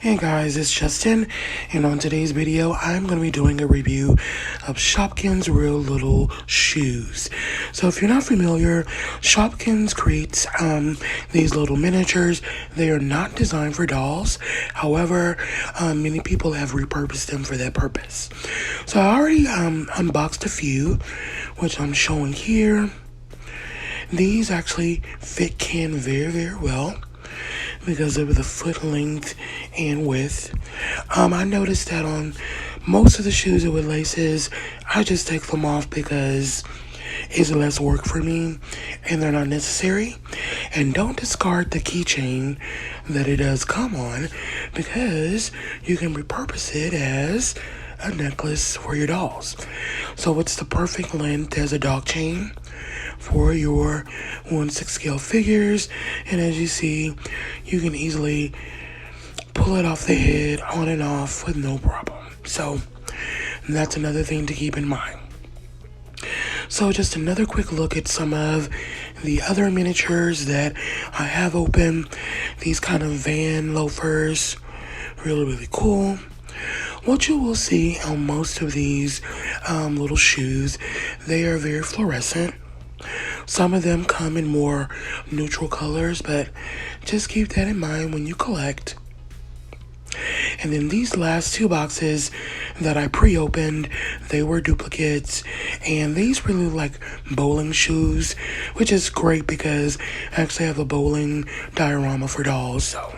Hey guys, it's Justin, and on today's video, I'm going to be doing a review of Shopkins Real Little Shoes. So if you're not familiar, Shopkins creates these little miniatures. They are not designed for dolls. However, many people have repurposed them for that purpose. So I already unboxed a few, which I'm showing here. These actually fit Ken very, very well because of the foot length and width. I noticed that on most of the shoes with laces, I just take them off because it's less work for me and they're not necessary. And don't discard the keychain that it does come on because you can repurpose it as a necklace for your dolls. So it's the perfect length as a dog chain for your 1/6 scale figures, and as you see, you can easily pull it off the head on and off with no problem. So that's another thing to keep in mind. So just another quick look at some of the other miniatures that I have open. These kind of van loafers, really cool. What you will see on most of these little shoes, they are very fluorescent. Some of them come in more neutral colors, but just keep that in mind when you collect. And then these last two boxes that I pre-opened, they were duplicates, and these really look like bowling shoes, which is great because I actually have a bowling diorama for dolls, so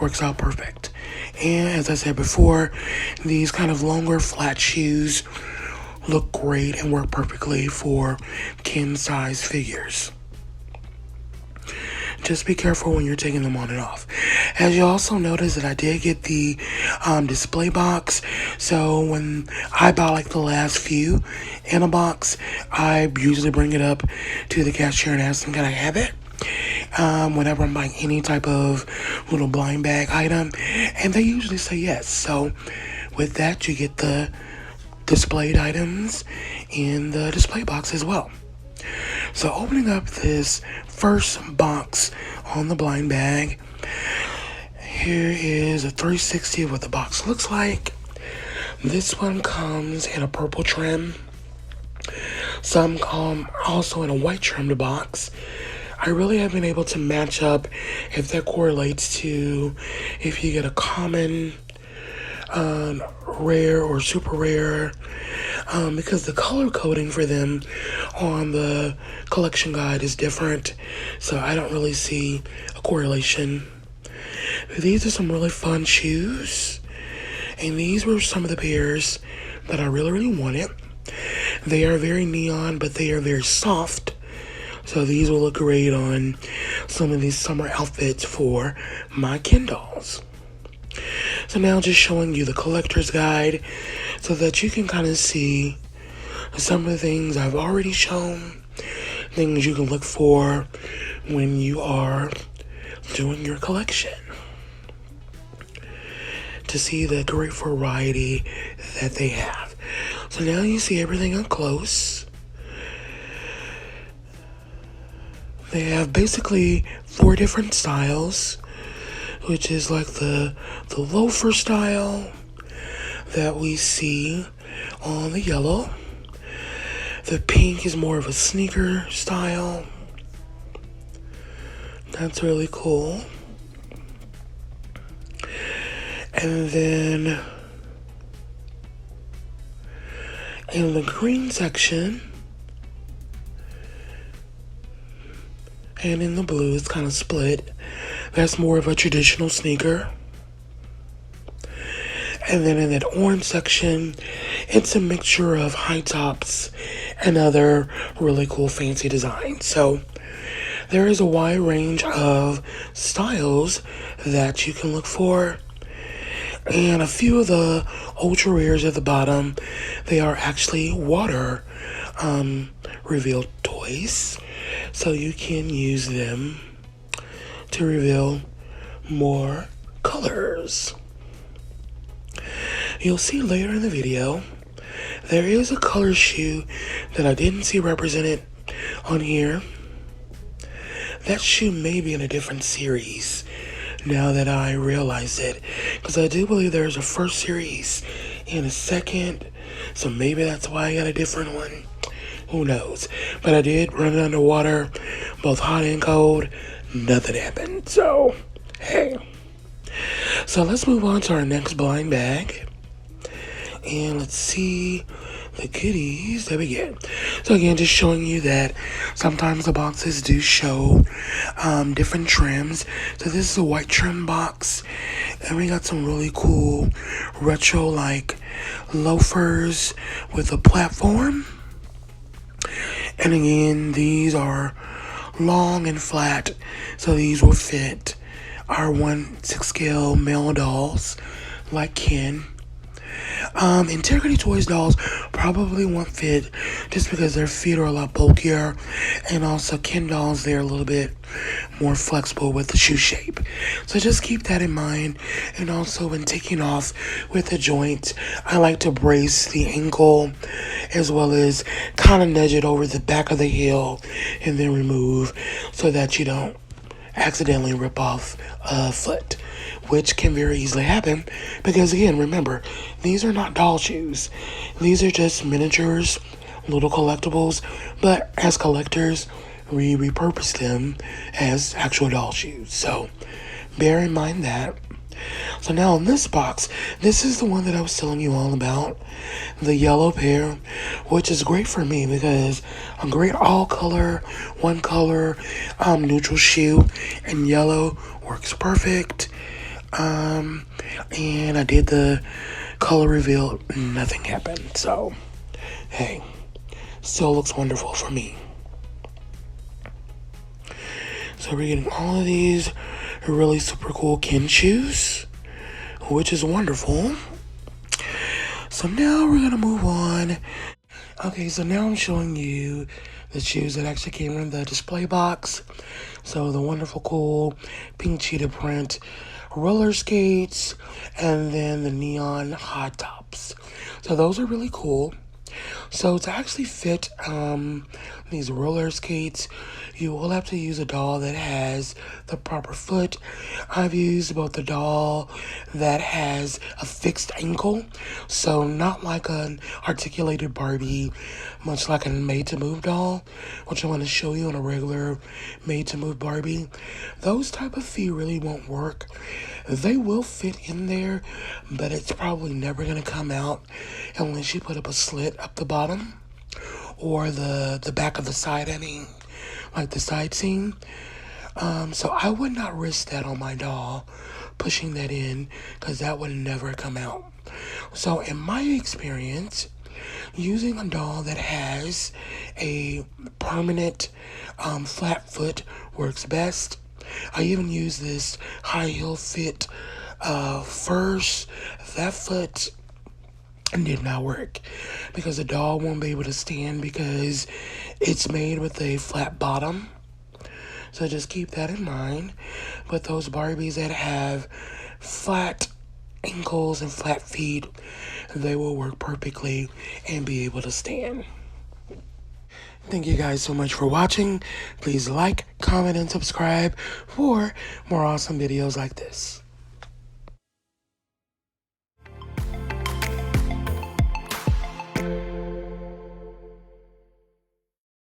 works out perfect. And as I said before, these kind of longer flat shoes look great and work perfectly for Ken size figures. Just be careful when you're taking them on and off. As you also notice that I did get the display box. So when I buy like the last few in a box, I usually bring it up to the cashier and ask them, can I have it? Whenever I'm buying any type of little blind bag item, and they usually say yes. So with that, you get the displayed items in the display box as well. So opening up this first box on the blind bag, here is a 360 of what the box looks like. This one comes in a purple trim. Some come also in a white trimmed box. I really have been able to match up if that correlates to if you get a common, rare or super rare, because the color coding for them on the collection guide is different, so I don't really see a correlation. These are some really fun shoes, and these were some of the pairs that I really wanted. They are very neon, but they are very soft, so these will look great on some of these summer outfits for my Ken dolls. So now just showing you the collector's guide so that you can kind of see some of the things I've already shown, things you can look for when you are doing your collection, to see the great variety that they have. So now you see everything up close. They have basically 4 different styles, which is like the loafer style that we see on the yellow. The pink is more of a sneaker style. That's really cool. And then in the green section and in the blue, it's kind of split. That's more of a traditional sneaker. And then in that orange section, it's a mixture of high tops and other really cool fancy designs. So there is a wide range of styles that you can look for. And a few of the ultra rares at the bottom, they are actually water reveal toys. So you can use them to reveal more colors. You'll see later in the video, there is a color shoe that I didn't see represented on here. That shoe may be in a different series. now that I realize it. Because I do believe there's a first series and a second. So maybe that's why I got a different one. Who knows? But I did run it underwater, both hot and cold. Nothing happened. So, hey. So let's move on to our next blind bag. And let's see the goodies that we get. So again, just showing you that sometimes the boxes do show different trims. So this is a white trim box. And we got some really cool retro like loafers with a platform. And again, these are long and flat. So these will fit our 1/6 scale male dolls like Ken. Integrity Toys dolls probably won't fit just because their feet are a lot bulkier, and also Ken dolls, they're a little bit more flexible with the shoe shape. So just keep that in mind. And also when taking off with the joint, I like to brace the ankle as well as kind of nudge it over the back of the heel and then remove so that you don't accidentally rip off a foot, which can very easily happen because, again, remember, these are not doll shoes. These are just miniatures, little collectibles, but as collectors, we repurpose them as actual doll shoes. So bear in mind that. So now in this box, this is the one that I was telling you all about, the yellow pair, which is great for me because a great all color, one color, neutral shoe, and yellow works perfect. And I did the color reveal, nothing happened. So, hey, still looks wonderful for me. So we're getting all of these really super cool Ken shoes, which is wonderful. So now we're gonna move on. Okay, so now I'm showing you the shoes that actually came in the display box. So the wonderful cool pink cheetah print roller skates, and then the neon hot tops. So those are really cool. So to actually fit these roller skates, you will have to use a doll that has the proper foot. I've used both the doll that has a fixed ankle, so not like an articulated Barbie, much like a made-to-move doll, which I'm going to show you on a regular made-to-move Barbie. Those type of feet really won't work. They will fit in there, but it's probably never going to come out unless you put up a slit up the bottom or the back of the side, like the side seam. So I would not risk that on my doll, pushing that in, because that would never come out. So in my experience, using a doll that has a permanent flat foot works best. I even use this high heel fit first. That foot did not work because the doll won't be able to stand because it's made with a flat bottom. So just keep that in mind. But those Barbies that have flat ankles and flat feet, they will work perfectly and be able to stand. Thank you guys so much for watching. Please like, comment, and subscribe for more awesome videos like this.